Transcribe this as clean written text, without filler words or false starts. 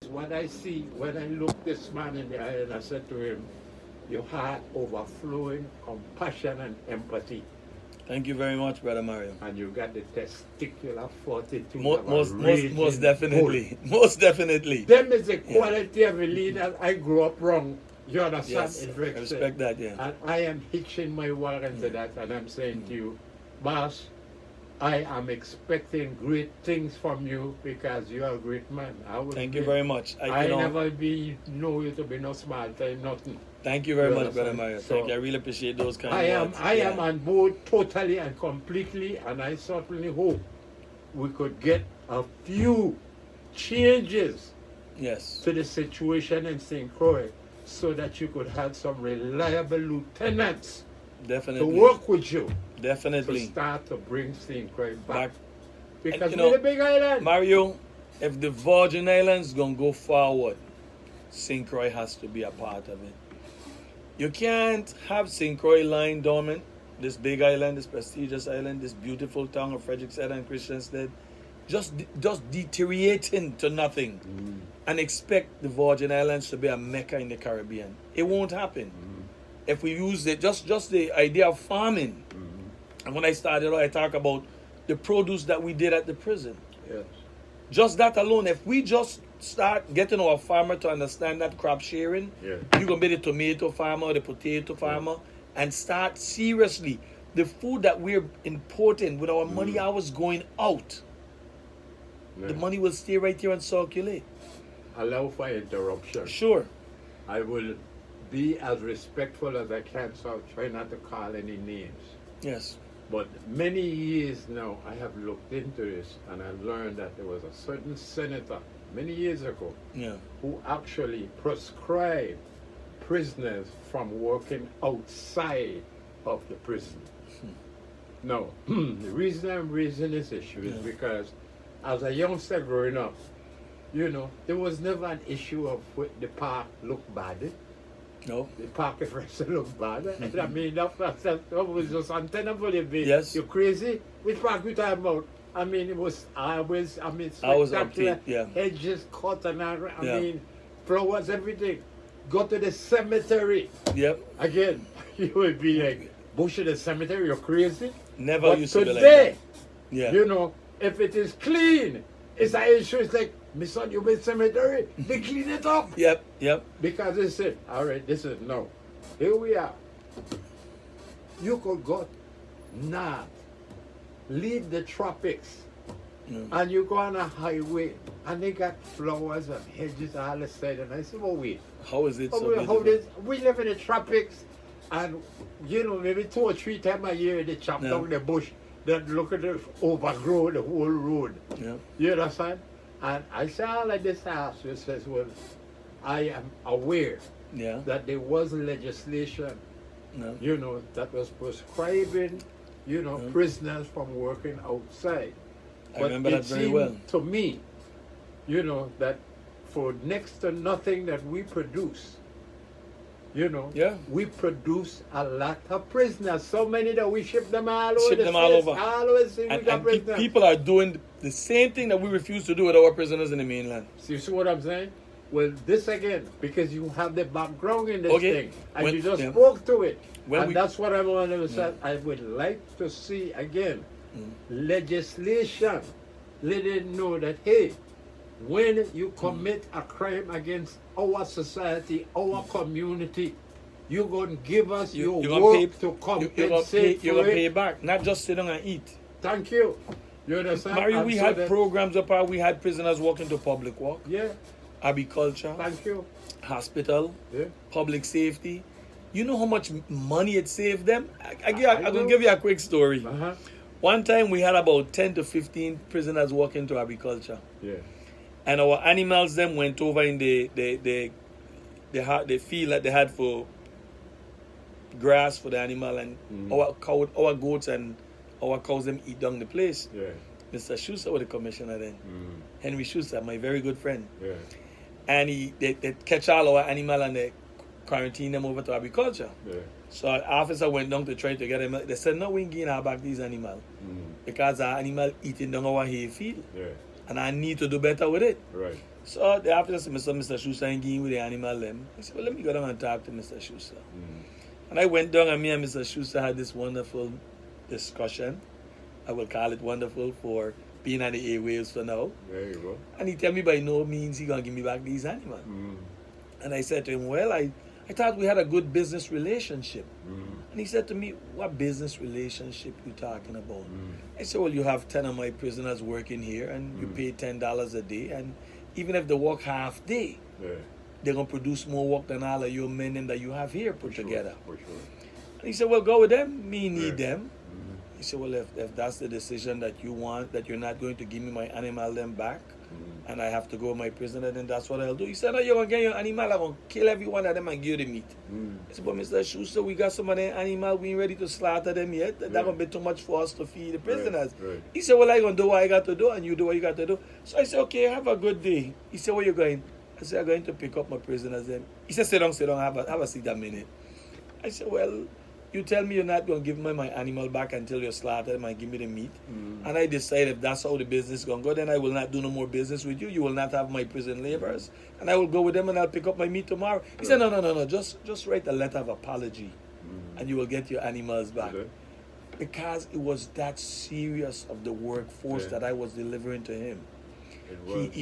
what I see when I look this man in the eye and I said to him, your heart overflowing compassion and empathy. Thank you very much, Brother Mario. And you got the testicular fortitude. Most definitely. Bull. Most definitely. Them is the quality of a leader. I grew up wrong. You understand? Yes, I respect that, yeah. And I am hitching my wagon to that, and I'm saying to you, boss, I am expecting great things from you because you are a great man. Thank you very much. I never know you to be no small time, nothing. Thank you very much, Brother Mario. Thank you. I really appreciate those kind of words. I am on board totally and completely, and I certainly hope we could get a few changes to the situation in St. Croix so that you could have some reliable lieutenants to work with you. Definitely. To start to bring St. Croix back. Because we're the big island. Mario, if the Virgin Islands going to go forward, St. Croix has to be a part of it. You can't have St. Croix lying dormant, this big island, this prestigious island, this beautiful town of Frederiksted and Christiansted, just deteriorating to nothing and expect the Virgin Islands to be a Mecca in the Caribbean. It won't happen. If we use it, just the idea of farming. And when I started, I talk about the produce that we did at the prison. Yes. Just that alone, if we just start getting our farmer to understand that crop sharing, you're going to be the tomato farmer, the potato farmer, and start seriously. The food that we're importing with our money hours going out, the money will stay right here and circulate. Allow for interruption. Sure. I will be as respectful as I can, so I'll try not to call any names. Yes. But many years now, I have looked into this, and I learned that there was a certain senator many years ago who actually prescribed prisoners from working outside of the prison. Now, the reason I'm raising this issue is because as a youngster growing up, you know, there was never an issue of the park looked bad. No. The park at rest look bad. I mean, that was just untenable. Yes. You're crazy? Which park we talking about? I mean, it was always, spectacular. Hedges cut and I mean, flowers, everything. Go to the cemetery. Yep. Again, you would be like, bush in the cemetery, you're crazy? Never but used to be like today, that. you know, if it is clean, it's an issue. It's like, my son, you made cemetery, they clean it up. Yep. Because they said, all right, this is no. Here we are. You could go north, leave the tropics, and you go on a highway, and they got flowers and hedges all the side. And I said, well, wait. How is it so beautiful? We live in the tropics, and, you know, maybe 2 or 3 times a year they chop down the bush. They look at it overgrow the whole road. Yeah. You understand? And I say all of this house, which says, well, I am aware that there was legislation, you know, that was prescribing, you know, prisoners from working outside. I remember that very well. To me, you know, that for next to nothing that we produce, you know, we produce a lot of prisoners. So many that we ship them all over. And people are doing the same thing that we refuse to do with our prisoners in the mainland. So you see what I'm saying? Well, this again, because you have the background in this thing, and you just spoke to it. And that's what I want to say. I would like to see, again, legislation letting know that, hey, when you commit a crime against our society, our community, you're going to give us your work to compensate You're going to pay back, not just sit down and eat. Thank you. You understand? Mario, we had programs up there. We had prisoners walking to public work. Yeah. Agriculture. Thank you. Hospital. Yeah. Public safety. You know how much money it saved them? I'm going to give you a quick story. One time we had about 10 to 15 prisoners walking to agriculture. Yeah. And our animals then went over in the field that they had for grass for the animal, and our goats and our cows them eat down the place. Yeah. Mr. Schuster was the commissioner then. Henry Schuster, my very good friend. Yeah. And they catch all our animal and they quarantine them over to agriculture. Yeah. So our officer went down to try to get them. They said, no, we ain't getting back these animals because our animal eating down our hay field. Yeah. and I need to do better with it. Right. So the after Mr. Schuster engaged with the animal them. I said, well, let me go down and talk to Mr. Schuster. And I went down and me and Mr. Schuster had this wonderful discussion. I will call it wonderful for being on the airwaves for now. There you go. And he tell me by no means he gonna give me back these animals. And I said to him, well, I thought we had a good business relationship. And he said to me, what business relationship you talking about? I said, well, you have 10 of my prisoners working here and you pay $10 a day, and even if they work half day, they're going to produce more work than all of your men that you have here put together. For sure. And he said, well, go with them. Me need them. He said, well, if that's the decision that you want, that you're not going to give me my animal them back, and I have to go with my prisoner, then that's what I'll do. He said, no, you're going to get your animal. I'm going to kill every one of them and give you the meat. I said, but Mr. Schuster, we got some of them animal. We ain't ready to slaughter them yet. That's going to be too much for us to feed the prisoners. He said, well, I'm going to do what I got to do, and you do what you got to do. So I said, okay, have a good day. He said, where you going? I said, I'm going to pick up my prisoners then. He said, sit down, have a seat a minute. I said, well, you tell me you're not going to give me my animal back until you slaughter them and give me the meat. And I decide if that's how the business is going to go, then I will not do no more business with you. You will not have my prison laborers. And I will go with them and I'll pick up my meat tomorrow. He said, no. Just write a letter of apology and you will get your animals back. Because it was that serious of the workforce that I was delivering to him. It was.